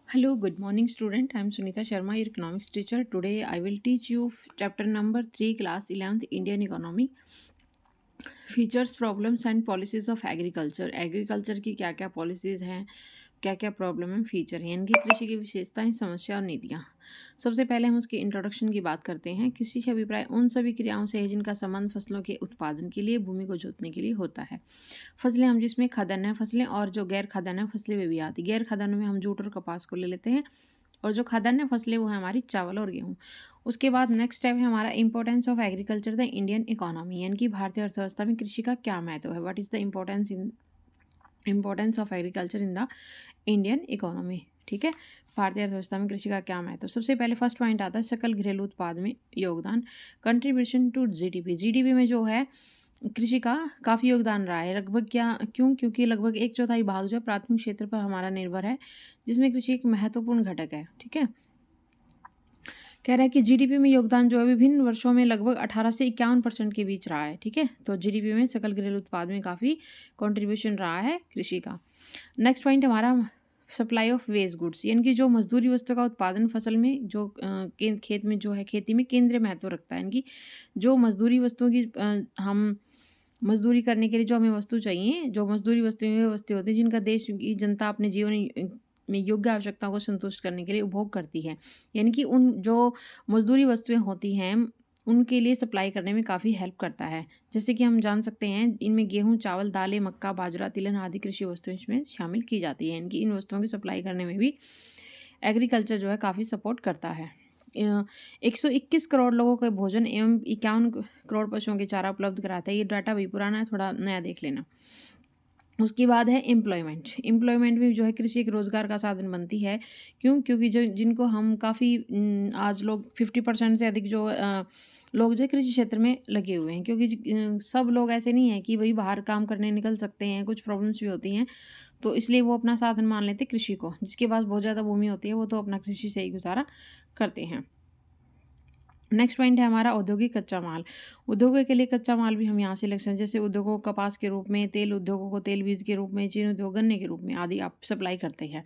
Hello, good morning, student. I am Sunita Sharma, your economics teacher. Today, I will teach you chapter number 3, class 11th, Indian economy. Features problems and policies of agriculture. Agriculture की क्या क्या policies हैं, क्या क्या problem है, feature हैं, इनकी कृषि की विशेषताएं, समस्या और नीतियाँ। सबसे पहले हम उसके इंट्रोडक्शन की बात करते हैं। कृषि का अभिप्राय उन सभी क्रियाओं से है जिनका संबंध फसलों के उत्पादन के लिए, भूमि को जोतने के लिए होता है। फसलें हम जिसमें खाद्यान्न फसलें और जो गैर खाद्यान्न फसलें वे भी आती। गैर खाद्यान्न में हम जूट और कपास को ले लेते हैं, और जो खाद्यान्न फसलें वो है हमारी चावल और गेहूँ। उसके बाद नेक्स्ट स्टेप है हमारा importance of agriculture the Indian economy, यानी कि भारतीय अर्थव्यवस्था में कृषि का क्या महत्व है। What is the importance of agriculture in the Indian economy. ठीक है, भारतीय अर्थव्यवस्था में कृषि का क्या महत्व। सबसे पहले फर्स्ट पॉइंट आता है सकल घरेलू उत्पाद में योगदान, कंट्रीब्यूशन टू जीडीपी। जीडीपी में जो है कृषि का काफ़ी योगदान रहा है। लगभग क्योंकि लगभग 1/4 भाग जो है प्राथमिक क्षेत्र पर हमारा निर्भर है, जिसमें कृषि एक महत्वपूर्ण घटक है। ठीक है, कह रहा है कि जीडीपी में योगदान जो है विभिन्न वर्षों में लगभग 18 से 51% के बीच रहा है। ठीक है, तो जीडीपी में सकल घरेलू उत्पाद में काफ़ी कंट्रीब्यूशन रहा है कृषि का। नेक्स्ट पॉइंट हमारा सप्लाई ऑफ वेस्ट गुड्स, यानी कि जो मजदूरी वस्तु का उत्पादन फसल में जो खेत में जो है खेती में केंद्रीय महत्व रखता है। यानी कि जो मजदूरी वस्तुओं की हम मजदूरी करने के लिए जो हमें वस्तु चाहिए, जो मजदूरी वस्तुएं वे वस्तुएं होती हैं जिनका देश की जनता अपने जीवन में योग्य आवश्यकताओं को संतुष्ट करने के लिए उपभोग करती है। यानी कि उन जो मजदूरी वस्तुएं होती हैं उनके लिए सप्लाई करने में काफ़ी हेल्प करता है। जैसे कि हम जान सकते हैं इनमें गेहूँ, चावल, दालें, मक्का, बाजरा, तिलहन आदि कृषि वस्तुएं इसमें शामिल की जाती हैं। इनकी इन वस्तुओं की सप्लाई करने में भी एग्रीकल्चर जो है काफ़ी सपोर्ट करता है। 121 करोड़ लोगों के भोजन एवं 51 करोड़ पशुओं के चारा उपलब्ध कराता है। ये डाटा भी पुराना है, थोड़ा नया देख लेना। उसके बाद है एम्प्लॉयमेंट में जो है कृषि एक रोज़गार का साधन बनती है। क्योंकि जो जिनको हम काफ़ी आज लोग 50% से अधिक जो लोग जो है कृषि क्षेत्र में लगे हुए हैं। क्योंकि सब लोग ऐसे नहीं हैं कि वही बाहर काम करने निकल सकते हैं, कुछ प्रॉब्लम्स भी होती हैं, तो इसलिए वो अपना साधन मान लेते हैं कृषि को। जिसके पास बहुत ज़्यादा भूमि होती है वो तो अपना कृषि से ही गुजारा करते हैं। नेक्स्ट पॉइंट है हमारा औद्योगिक कच्चा माल। उद्योगों के लिए कच्चा माल भी हम यहाँ से लेते हैं, जैसे उद्योगों को कपास के रूप में, तेल उद्योगों को तेल बीज के रूप में, चीनी उद्योग गन्ने के रूप में आदि आप सप्लाई करते हैं।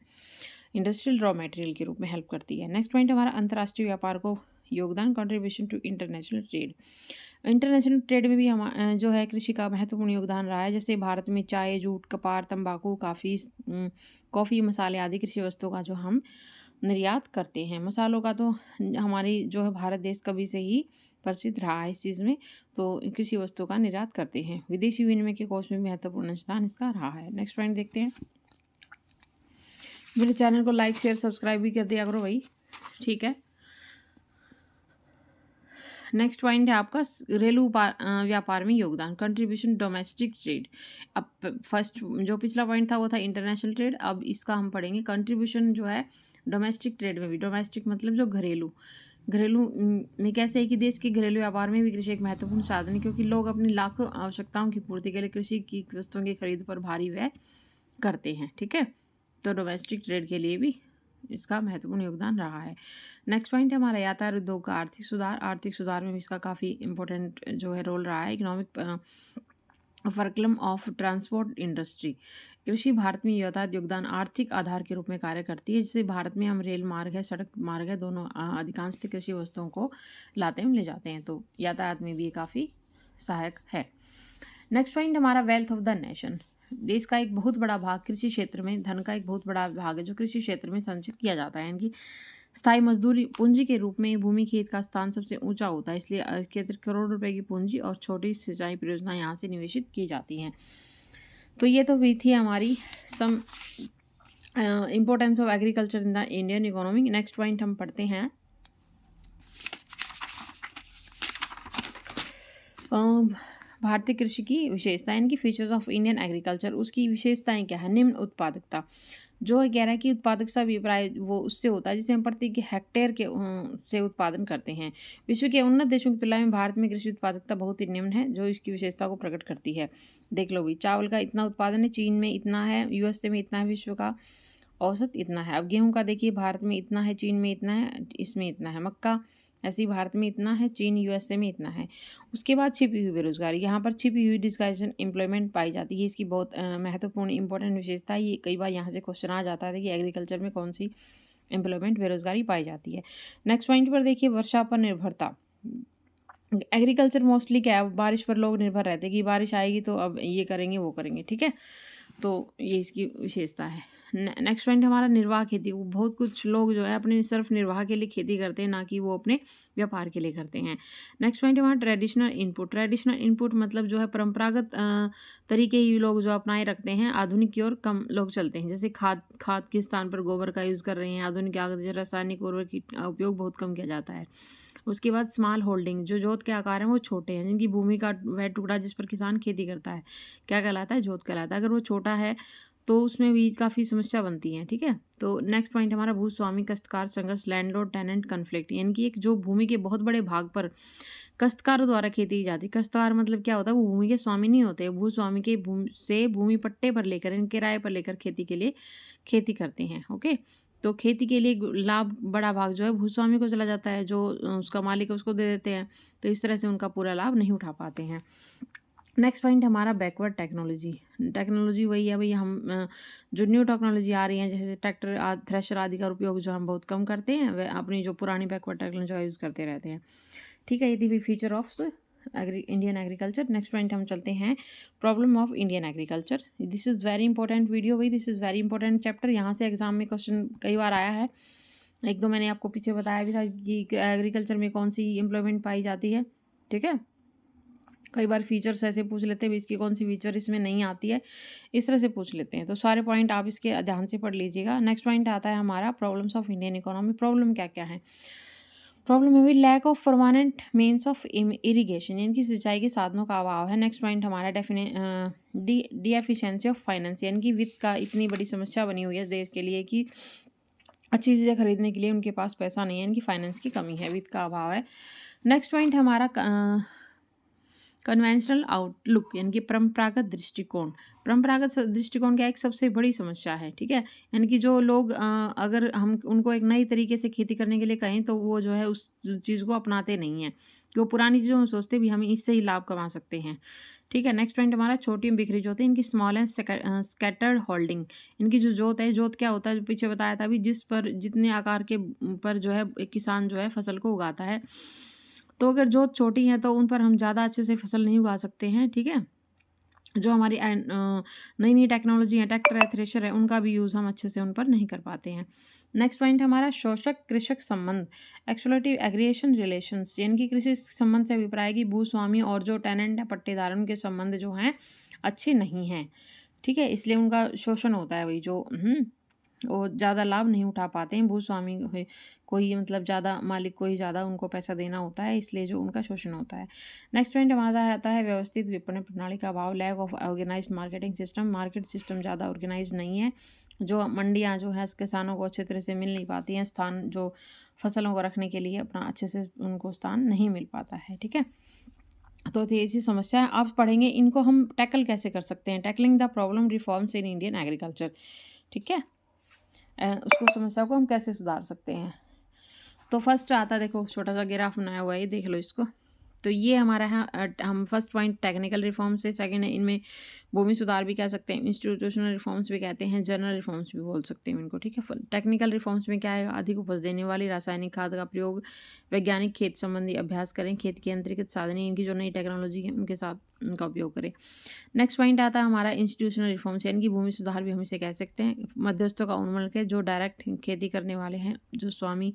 इंडस्ट्रियल रॉ मटेरियल के रूप में हेल्प करती है। नेक्स्ट पॉइंट हमारा अंतर्राष्ट्रीय व्यापार को योगदान, contribution to international trade. International trade में भी हम जो है कृषि का महत्वपूर्ण योगदान रहा है। जैसे भारत में चाय, जूट, कपास, तंबाकू, कॉफ़ी, मसाले आदि कृषि वस्तुओं का जो हम निर्यात करते हैं। मसालों का तो हमारी जो है भारत देश कभी से ही प्रसिद्ध रहा है इस चीज़ में, तो कृषि वस्तुओं का निर्यात करते हैं। विदेशी विनिमय के कोष में महत्वपूर्ण योगदान इसका रहा है। नेक्स्ट पॉइंट देखते हैं। मेरे चैनल को लाइक, शेयर, सब्सक्राइब भी कर दिया करो भाई। ठीक है, नेक्स्ट पॉइंट है आपका घरेलू व्यापार में योगदान, कंट्रीब्यूशन डोमेस्टिक ट्रेड। अब फर्स्ट जो पिछला पॉइंट था वो था इंटरनेशनल ट्रेड, अब इसका हम पढ़ेंगे कंट्रीब्यूशन जो है डोमेस्टिक ट्रेड में भी। डोमेस्टिक मतलब जो घरेलू में कैसे है कि देश के घरेलू व्यापार में भी कृषि एक महत्वपूर्ण साधन है, क्योंकि लोग अपनी लाखों आवश्यकताओं की पूर्ति के लिए कृषि की वस्तुओं की खरीद पर भारी व्यय करते हैं। ठीक है, तो डोमेस्टिक ट्रेड के लिए भी इसका महत्वपूर्ण योगदान रहा है। नेक्स्ट पॉइंट है हमारा यातायात उद्योग का आर्थिक सुधार। आर्थिक सुधार में भी इसका काफ़ी इंपॉर्टेंट जो है रोल रहा है। Economic fulcrum of transport industry. कृषि भारत में यातायात योगदान आर्थिक आधार के रूप में कार्य करती है। जैसे भारत में हम रेल मार्ग है, सड़क मार्ग है, दोनों अधिकांश कृषि वस्तुओं को लाते हैं ले जाते हैं, तो यातायात में भी ये काफ़ी सहायक है। नेक्स्ट पॉइंट हमारा वेल्थ ऑफ द नेशन। देश का एक बहुत बड़ा भाग कृषि क्षेत्र में, धन का एक बहुत बड़ा भाग है जो कृषि क्षेत्र में संचित किया जाता है। यानी कि स्थायी मजदूरी पूंजी के रूप में भूमि खेत का स्थान सबसे ऊंचा होता है, इसलिए करोड़ रुपए की पूंजी और छोटी सिंचाई परियोजना यहाँ से निवेशित की जाती हैं। तो ये तो हुई थी हमारी some importance of agriculture in the Indian economy. Next point हम पढ़ते हैं भारतीय कृषि की विशेषताएं, इनकी फीचर्स ऑफ इंडियन एग्रीकल्चर। उसकी विशेषताएं क्या है। निम्न उत्पादकता, जो है कह रहा है कि उत्पादकता भी प्राय वो उससे होता है जिसे हम प्रति हेक्टेयर के से उत्पादन करते हैं। विश्व के उन्नत देशों की तुलना में भारत में कृषि उत्पादकता बहुत ही निम्न है, जो इसकी विशेषता को प्रकट करती है। देख लो भाई, चावल का इतना उत्पादन है, चीन में इतना है, यूएसए में इतना है विश्व का, औसत इतना है। अब गेहूं का देखिए, भारत में इतना है, चीन में इतना है, इसमें इतना है। मक्का ऐसे ही भारत में इतना है, चीन यूएसए में इतना है। उसके बाद छिपी हुई बेरोजगारी, यहाँ पर छिपी हुई डिस्गाइजेशन एम्प्लॉयमेंट पाई जाती है। इसकी बहुत महत्वपूर्ण इंपॉर्टेंट विशेषता है। ये कई बार यहाँ से क्वेश्चन आ जाता है कि एग्रीकल्चर में कौन सी एम्प्लॉयमेंट बेरोजगारी पाई जाती है। नेक्स्ट पॉइंट पर देखिए, वर्षा पर निर्भरता। एग्रीकल्चर मोस्टली क्या है, बारिश पर लोग निर्भर रहते हैं कि बारिश आएगी तो अब ये करेंगे वो करेंगे, ठीक है। तो ये इसकी विशेषता है। नेक्स्ट पॉइंट हमारा निर्वाह खेती। वो बहुत कुछ लोग जो है अपने सिर्फ निर्वाह के लिए खेती करते हैं, ना कि वो अपने व्यापार के लिए करते हैं। नेक्स्ट पॉइंट हमारा ट्रेडिशनल इनपुट। ट्रेडिशनल इनपुट मतलब जो है परंपरागत तरीके ही लोग जो अपनाए रखते हैं, आधुनिक की ओर कम लोग चलते हैं। जैसे खाद के स्थान पर गोबर का यूज़ कर रहे हैं, आधुनिक रासायनिक उर्वरक का उपयोग बहुत कम किया जाता है। उसके बाद स्मॉल होल्डिंग, जो जोत के आकार हैं वो छोटे हैं, जिनकी भूमि का वह टुकड़ा जिस पर किसान खेती करता है क्या कहलाता है, जोत कहलाता है। अगर वो छोटा है तो उसमें भी काफ़ी समस्या बनती है, ठीक है। तो नेक्स्ट पॉइंट हमारा भूस्वामी काश्तकार संघर्ष, लैंडलॉर्ड टेनेंट कन्फ्लिक्ट। यानी कि एक जो भूमि के बहुत बड़े भाग पर काश्तकारों द्वारा खेती की जाती है। काश्तकार मतलब क्या होता है, वो भूमि के स्वामी नहीं होते, भूस्वामी के भूमि पट्टे पर लेकर, किराए पर लेकर खेती के लिए खेती करते हैं। ओके, तो खेती के लिए लाभ बड़ा भाग जो है भूस्वामी को चला जाता है, जो उसका मालिक है उसको दे देते हैं। तो इस तरह से उनका पूरा लाभ नहीं उठा पाते हैं। नेक्स्ट पॉइंट हमारा बैकवर्ड टेक्नोलॉजी। टेक्नोलॉजी वही है भाई, हम जो न्यू टेक्नोलॉजी आ रही है, जैसे ट्रैक्टर थ्रेशर आदि का उपयोग जो हम बहुत कम करते हैं, वह अपनी जो पुरानी बैकवर्ड टेक्नोलॉजी का यूज़ करते रहते हैं, ठीक है। ये थी भी feature of Indian agriculture. Next point हम चलते हैं, problem of Indian agriculture. This is very important video भाई, this is very important chapter. यहाँ से एग्जाम में क्वेश्चन कई बार आया है, एक दो मैंने आपको पीछे बताया भी था कि एग्रीकल्चर में कौन सी एम्प्लॉयमेंट पाई जाती है, ठीक है। कई बार फीचर्स ऐसे पूछ लेते हैं, इसकी कौन सी फीचर इसमें नहीं आती है, इस तरह से पूछ लेते हैं। तो सारे पॉइंट आप इसके ध्यान से पढ़ लीजिएगा। नेक्स्ट पॉइंट आता है हमारा problems of Indian economy. Problem क्या क्या है, प्रॉब्लम है भी lack of permanent means of irrigation, यानी कि सिंचाई के साधनों का अभाव है। नेक्स्ट पॉइंट हमारा डी एफिशिएंसी ऑफ फाइनेंस, यानी कि वित्त का इतनी बड़ी समस्या बनी हुई है देश के लिए कि अच्छी चीज़ें खरीदने के लिए उनके पास पैसा नहीं है, यानी कि फाइनेंस की कमी है, वित्त का अभाव है। नेक्स्ट पॉइंट हमारा कन्वेंशनल आउटलुक, यानी कि परंपरागत दृष्टिकोण। परंपरागत दृष्टिकोण क्या एक सबसे बड़ी समस्या है, ठीक है। यानी कि जो लोग अगर हम उनको एक नई तरीके से खेती करने के लिए कहें तो वो जो है उस चीज़ को अपनाते नहीं हैं, कि वो पुरानी चीज़ों सोचते भी हम इससे ही लाभ कमा सकते हैं, ठीक है। नेक्स्ट पॉइंट हमारा छोटी बिखरी जोत है, इनकी स्मॉल एंड स्कैटर्ड होल्डिंग। इनकी जो जोत है, जोत क्या होता है, जो पीछे बताया था अभी, जिस पर जितने आकार के पर जो है एक किसान जो है फसल को उगाता है। तो अगर जोत छोटी है तो उन पर हम ज़्यादा अच्छे से फसल नहीं उगा सकते हैं, ठीक है। जो हमारी नई नई टेक्नोलॉजी है, ट्रैक्टर है, थ्रेशर है, उनका भी यूज़ हम अच्छे से उन पर नहीं कर पाते हैं। नेक्स्ट पॉइंट हमारा शोषक कृषक संबंध, एक्सप्लोइटिव एग्रीगेशन रिलेशंस, यानी कि कृषि संबंध से अभिप्राय की भूस्वामी और जो टेनेंट है, पट्टेदार, उनके संबंध जो हैं अच्छे नहीं हैं, ठीक है। इसलिए उनका शोषण होता है, वही जो वो ज़्यादा लाभ नहीं उठा पाते हैं। भूस्वामी को ही मतलब ज़्यादा मालिक को ही ज़्यादा उनको पैसा देना होता है, इसलिए जो उनका शोषण होता है। नेक्स्ट पॉइंट हमारा आता है व्यवस्थित विपणन प्रणाली का अभाव, lack of organised marketing system. Market system ज़्यादा ऑर्गेनाइज नहीं है, जो मंडियाँ जो है किसानों को अच्छे तरह से मिल नहीं पाती हैं, स्थान जो फसलों को रखने के लिए अपना अच्छे से उनको स्थान नहीं मिल पाता है, ठीक है। तो ऐसी समस्या है, आप पढ़ेंगे इनको हम टैकल कैसे कर सकते हैं, tackling the problem reforms in Indian agriculture, ठीक है। उसको समस्या को हम कैसे सुधार सकते हैं। तो फर्स्ट आता है, देखो छोटा सा ग्राफ बनाया हुआ है, ये देख लो इसको। तो ये हमारा है, हम फर्स्ट पॉइंट टेक्निकल रिफॉर्म्स से, सेकंड है इनमें भूमि सुधार भी कह सकते हैं, इंस्टीट्यूशनल रिफॉर्म्स भी कहते हैं, जनरल रिफॉर्म्स भी बोल सकते हैं इनको, ठीक है। टेक्निकल रिफॉर्म्स में क्या है, अधिक उपज देने वाली रासायनिक खाद का प्रयोग, वैज्ञानिक खेत संबंधी अभ्यास करें, खेत के अंतर्गत साधन इनकी जो नई टेक्नोलॉजी है उनके साथ उनका उपयोग करें। नेक्स्ट पॉइंट आता है हमारा इंस्टीट्यूशनल रिफॉर्म्स, यानी कि भूमि सुधार भी हम इसे कह सकते हैं। मध्यस्थों का उन्मूलन के, जो डायरेक्ट खेती करने वाले हैं, जो स्वामी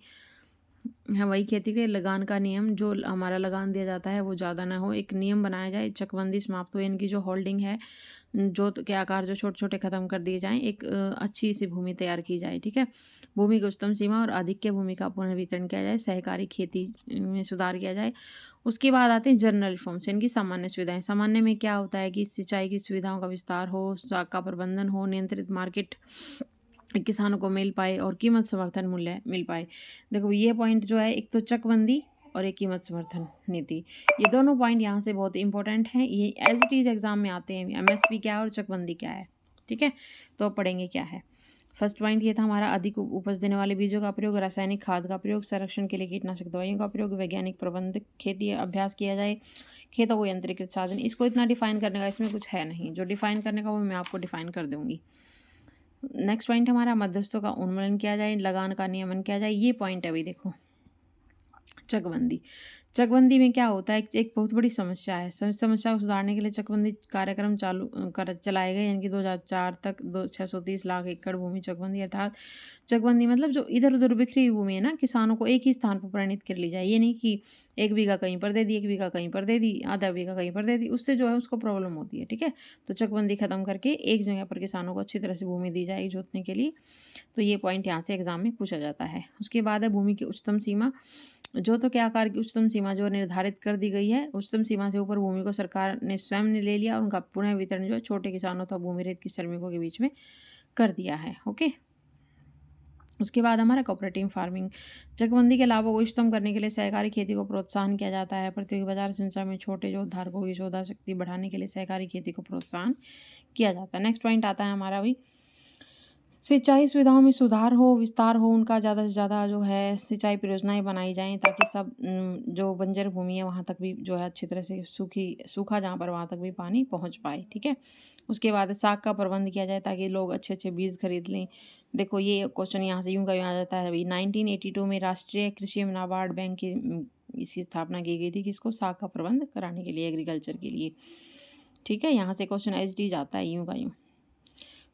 है वही खेती के लगान का नियम, जो हमारा लगान दिया जाता है वो ज़्यादा ना हो, एक नियम बनाया जाए, चकबंदी समाप्त हो, इनकी जो होल्डिंग है, जो के आकार जो छोटे छोटे ख़त्म कर दिए जाएं, एक अच्छी सी भूमि तैयार की जाए, ठीक है। भूमि की उच्चतम सीमा और अधिक भूमि का पुनर्वितरण किया जाए, सहकारी खेती में सुधार किया जाए। उसके बाद आते हैं जनरल रिफॉर्म्स, इनकी सामान्य सुविधाएं। सामान्य में क्या होता है कि सिंचाई की सुविधाओं का विस्तार हो, शाखा प्रबंधन हो, नियंत्रित मार्केट किसानों को मिल पाए और कीमत समर्थन मूल्य मिल पाए। देखो ये पॉइंट जो है, एक तो चकबंदी और एक कीमत समर्थन नीति, ये दोनों पॉइंट यहाँ से बहुत इंपॉर्टेंट हैं, ये एज इट इज़ एग्जाम में आते हैं। एमएसपी क्या है और चकबंदी क्या है, ठीक है। तो पढ़ेंगे क्या है। फर्स्ट पॉइंट ये था हमारा अधिक उपज देने वाले बीजों का प्रयोग, रासायनिक खाद का प्रयोग, संरक्षण के लिए कीटनाशक दवाइयों का प्रयोग, वैज्ञानिक प्रबंध खेती अभ्यास किया जाए, खेतों को यंत्रीकृत साधन। इसको इतना डिफाइन करने का इसमें कुछ है नहीं, जो डिफाइन करने का वो मैं आपको डिफाइन कर दूंगी। नेक्स्ट पॉइंट हमारा मध्यस्थों का उन्मूलन किया जाए, लगान का नियमन किया जाए। ये पॉइंट है भाई देखो, चकबंदी। चकबंदी में क्या होता है, एक बहुत बड़ी समस्या है। समस्या को सुधारने के लिए चकबंदी कार्यक्रम चलाए गए, यानी कि 2004 तक 630 लाख एकड़ भूमि चकबंदी, अर्थात चकबंदी मतलब जो इधर उधर बिखरी हुई भूमि है ना, किसानों को एक ही स्थान पर परिणित कर ली जाए। ये नहीं कि 1 बीघा कहीं पर दे दी, 1 बीघा कहीं पर दे दी, आधा बीघा कहीं पर दे दी, उससे जो है उसको प्रॉब्लम होती है। ठीक है, तो चकबंदी खत्म करके एक जगह पर किसानों को अच्छी तरह से भूमि दी जाएगी जोतने के लिए। तो ये पॉइंट यहाँ से एग्जाम में पूछा जाता है। उसके बाद है भूमि की उच्चतम सीमा। जोतों के आकार की उच्चतम सीमा जो निर्धारित कर दी गई है, उच्चतम सीमा से ऊपर भूमि को सरकार ने स्वयं ने ले लिया और उनका पुनः वितरण जो है छोटे किसानों तथा भूमिरहित के श्रमिकों के बीच में कर दिया है। ओके, उसके बाद हमारा कोऑपरेटिव फार्मिंग। चकबंदी के लाभों को इष्टतम करने के लिए सहकारी खेती को प्रोत्साहन किया जाता है। प्रतियोगी बाजार संचार में छोटे जोतधारकों की शोधा शक्ति बढ़ाने के लिए सहकारी खेती को प्रोत्साहन किया जाता है। नेक्स्ट पॉइंट आता है हमारा भी, सिंचाई सुविधाओं में सुधार हो, विस्तार हो, उनका ज़्यादा से ज़्यादा जो है सिंचाई परियोजनाएं बनाई जाएं, ताकि सब जो बंजर भूमि है वहाँ तक भी जो है अच्छी तरह से सूखा जहाँ पर वहाँ तक भी पानी पहुँच पाए। ठीक है, उसके बाद साग का प्रबंध किया जाए ताकि लोग अच्छे अच्छे बीज खरीद लें। देखो ये क्वेश्चन यहाँ से यूँ का यूँ आ जाता है। अभी 1982 में राष्ट्रीय कृषि नाबार्ड बैंक की इसकी स्थापना की गई थी, किसको, साग का प्रबंध कराने के लिए, एग्रीकल्चर के लिए। ठीक है, यहाँ से क्वेश्चन एचडी जाता है यूँ का यूँ।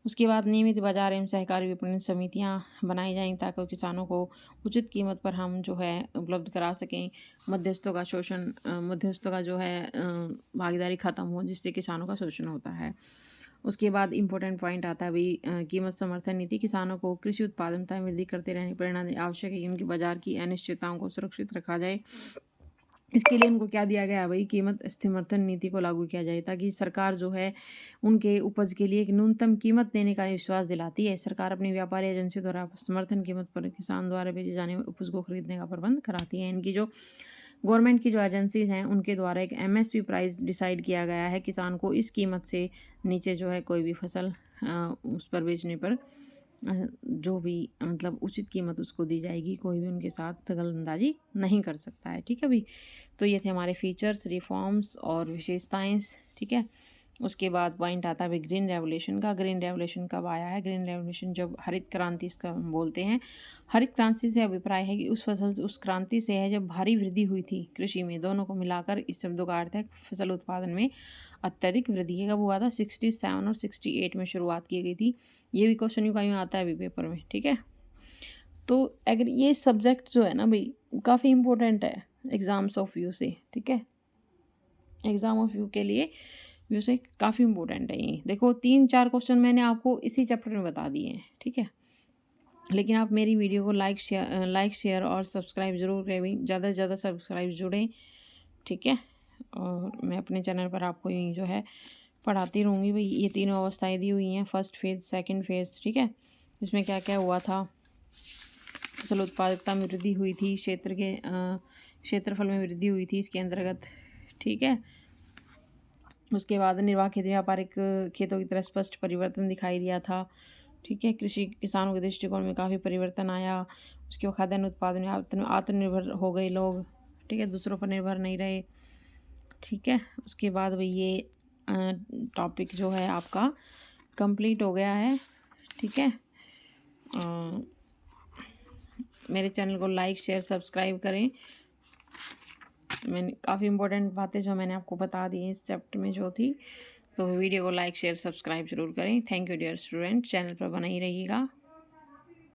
उसके बाद नियमित बाजार एवं सहकारी विपणन समितियां बनाई जाएं ताकि किसानों को उचित कीमत पर हम जो है उपलब्ध करा सकें। मध्यस्थों का शोषण, मध्यस्थों का जो है भागीदारी खत्म हो, जिससे किसानों का शोषण होता है। उसके बाद इम्पोर्टेंट पॉइंट आता है भाई कीमत समर्थन नीति। किसानों को कृषि उत्पादकता में वृद्धि करते रहने प्रेरणा आवश्यक है कि उनकी बाजार की अनिश्चितताओं को सुरक्षित रखा जाए। इसके लिए उनको क्या दिया गया है भाई, कीमत समर्थन नीति को लागू किया जाए, ताकि सरकार जो है उनके उपज के लिए एक न्यूनतम कीमत देने का विश्वास दिलाती है। सरकार अपनी व्यापारी एजेंसी द्वारा समर्थन कीमत पर किसान द्वारा बेचे जाने वाले उपज को खरीदने का प्रबंध कराती है। इनकी जो गवर्नमेंट की जो एजेंसीज हैं उनके द्वारा एक एमएसपी प्राइस डिसाइड किया गया है। किसान को इस कीमत से नीचे जो है कोई भी फसल उस पर बेचने पर जो भी मतलब उचित कीमत उसको दी जाएगी, कोई भी उनके साथ दखलंदाजी नहीं कर सकता है। ठीक है भाई, तो ये थे हमारे फीचर्स, रिफॉर्म्स और विशेषताएं। ठीक है, उसके बाद पॉइंट आता है ग्रीन रेवोल्यूशन का। ग्रीन रेवोल्यूशन कब आया है? ग्रीन रेवोल्यूशन जब हरित क्रांति इसका हम बोलते हैं। हरित क्रांति से अभिप्राय है कि उस फसल उस क्रांति से है जब भारी वृद्धि हुई थी कृषि में। दोनों को मिलाकर इस शब्दों का अर्थ है फसल उत्पादन में अत्यधिक वृद्धि है। कब हुआ था? 67 और 68 में शुरुआत की गई थी। ये भी क्वेश्चन यूँ का यूँ आता है अभी पेपर में। ठीक है, तो अगर ये सब्जेक्ट जो है ना भाई काफ़ी इंपॉर्टेंट है एग्ज़ाम्स ऑफ व्यू से। ठीक है, एग्ज़ाम ऑफ व्यू के लिए व्यू से काफ़ी इंपॉर्टेंट है ये। देखो 3-4 क्वेश्चन मैंने आपको इसी चैप्टर में बता दिए हैं। ठीक है, लेकिन आप मेरी वीडियो को लाइक शेयर और सब्सक्राइब ज़रूर करें, ज़्यादा से ज़्यादा सब्सक्राइब जुड़ें। ठीक है, और मैं अपने चैनल पर आपको ये जो है पढ़ाती रहूँगी भाई। ये तीनों अवस्थाएँ दी हुई हैं, फर्स्ट फेज़, सेकंड फेज़। ठीक है, इसमें क्या क्या हुआ था, फसल उत्पादकता में वृद्धि हुई थी, क्षेत्रफल में वृद्धि हुई थी इसके अंतर्गत। ठीक है, उसके बाद निर्वाह खेती व्यापारिक खेतों की तरह स्पष्ट परिवर्तन दिखाई दिया था। ठीक है, कृषि किसानों के दृष्टिकोण में काफ़ी परिवर्तन आया। उसके बाद खाद्यान्न उत्पादन में आत्मनिर्भर हो गए लोग। ठीक है, दूसरों पर निर्भर नहीं रहे। ठीक है, उसके बाद भाई ये टॉपिक जो है आपका कंप्लीट हो गया है। ठीक है, मेरे चैनल को लाइक शेयर सब्सक्राइब करें। मैंने काफ़ी इंपॉर्टेंट बातें जो मैंने आपको बता दी हैं इस चैप्टर में जो थी, तो वीडियो को लाइक शेयर सब्सक्राइब जरूर करें। Thank you dear student, channel पर बना ही रहिएगा।